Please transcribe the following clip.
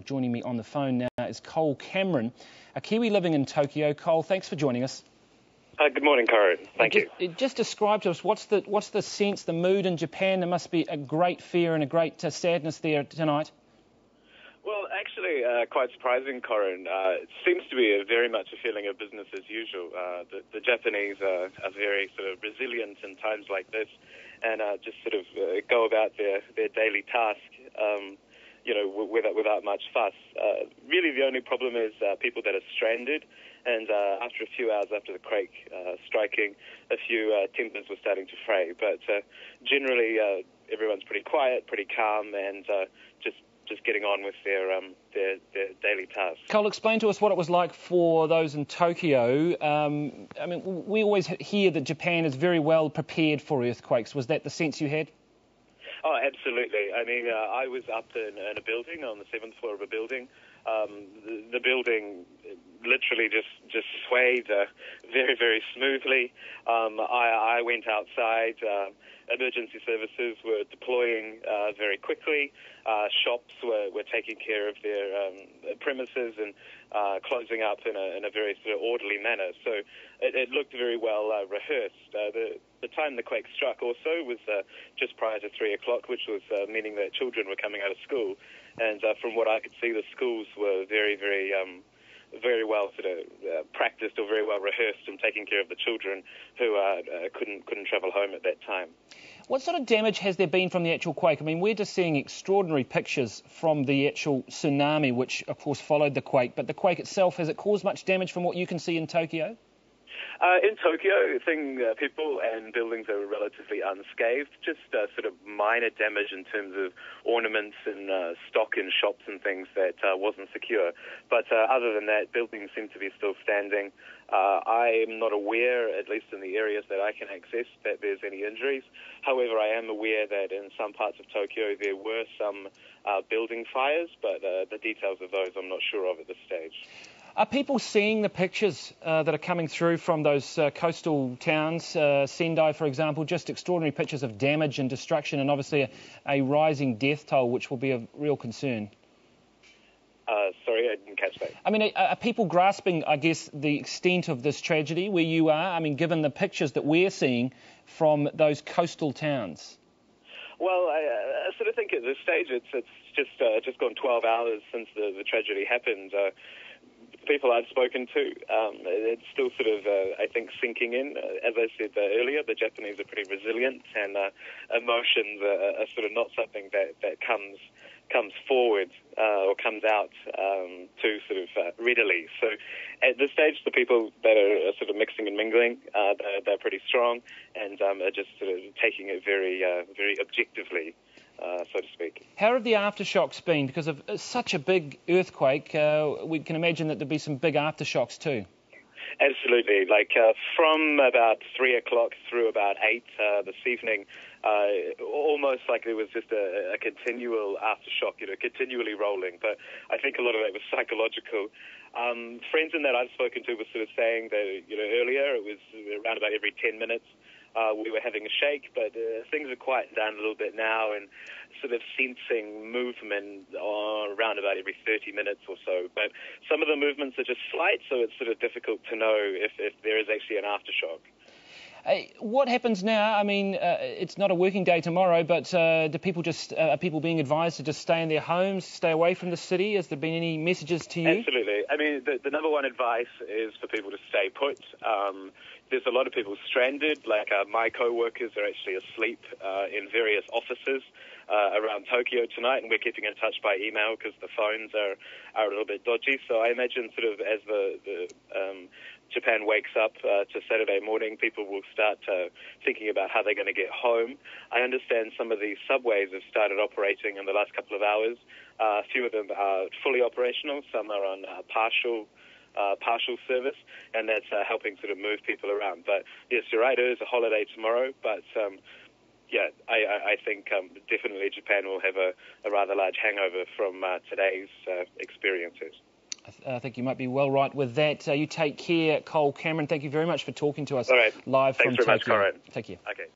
Joining me on the phone now is Cole Cameron, a Kiwi living in Tokyo. Cole, thanks for joining us. Good morning, Corin. Thank you. Just describe to us what's the sense, the mood in Japan. There must be a great fear and a great sadness there tonight. Well, actually, quite surprising, Corin. It seems to be very much a feeling of business as usual. The Japanese are very sort of resilient in times like this, and just sort of go about their daily task, without much fuss. Really, the only problem is people that are stranded. And after a few hours after the quake striking, a few timbers were starting to fray. But generally, everyone's pretty quiet, pretty calm, and just getting on with their daily tasks. Cole, explain to us what it was like for those in Tokyo. We always hear that Japan is very well prepared for earthquakes. Was that the sense you had? Oh, absolutely. I mean, I was up in a building, on the 7th floor of a building. The building literally just swayed very, very smoothly. I went outside. Emergency services were deploying very quickly. Shops were taking care of their premises and closing up in a very sort of orderly manner. So it looked very well rehearsed. The time the quake struck also was just prior to 3 o'clock, which was meaning that children were coming out of school. And from what I could see, the schools were very, very well sort of practiced or very well rehearsed in taking care of the children who couldn't travel home at that time. What sort of damage has there been from the actual quake? I mean, we're just seeing extraordinary pictures from the actual tsunami, which of course followed the quake. But the quake itself, has it caused much damage from what you can see in Tokyo? In Tokyo, people and buildings are relatively unscathed, just sort of minor damage in terms of ornaments and stock in shops and things that wasn't secure. But other than that, buildings seem to be still standing. I am not aware, at least in the areas that I can access, that there's any injuries. However, I am aware that in some parts of Tokyo there were some building fires, but the details of those I'm not sure of at this stage. Are people seeing the pictures that are coming through from those coastal towns, Sendai, for example, just extraordinary pictures of damage and destruction and obviously a rising death toll, which will be of real concern? Sorry, I didn't catch that. I mean, are people grasping, I guess, the extent of this tragedy where you are? I mean, given the pictures that we're seeing from those coastal towns? Well, I sort of think at this stage it's just gone 12 hours since the tragedy happened. People I've spoken to, it's still sort of, I think, sinking in. As I said earlier, the Japanese are pretty resilient, and emotions are sort of not something that comes forward or comes out too sort of readily. So at this stage, the people that are sort of mixing and mingling, they're pretty strong and are just sort of taking it very, very objectively. So to speak. How have the aftershocks been? Because of such a big earthquake, we can imagine that there'll be some big aftershocks too. Absolutely. From about 3 o'clock through about 8 this evening, almost like there was just a continual aftershock, continually rolling. But I think a lot of that was psychological. Friends in that I've spoken to were sort of saying that, earlier it was around about every 10 minutes. We were having a shake, but things are quieting down a little bit now and sort of sensing movement around about every 30 minutes or so. But some of the movements are just slight, so it's sort of difficult to know if there is actually an aftershock. What happens now? I mean, it's not a working day tomorrow, but are people being advised to just stay in their homes, stay away from the city? Has there been any messages to you? Absolutely. I mean, the number one advice is for people to stay put. There's a lot of people stranded, my co-workers are actually asleep in various offices around Tokyo tonight, and we're keeping in touch by email because the phones are a little bit dodgy. So I imagine sort of as the Japan wakes up to Saturday morning, people will start thinking about how they're going to get home. I understand some of these subways have started operating in the last couple of hours. A few of them are fully operational, some are on partial service, and that's helping sort of move people around. But yes, you're right, it is a holiday tomorrow, but I think definitely Japan will have a rather large hangover from today's experiences. I think you might be well right with that. You take care, Cole Cameron. Thank you very much for talking to us. All right. Live from Tokyo. Thanks very much, Corin. Take care. Okay.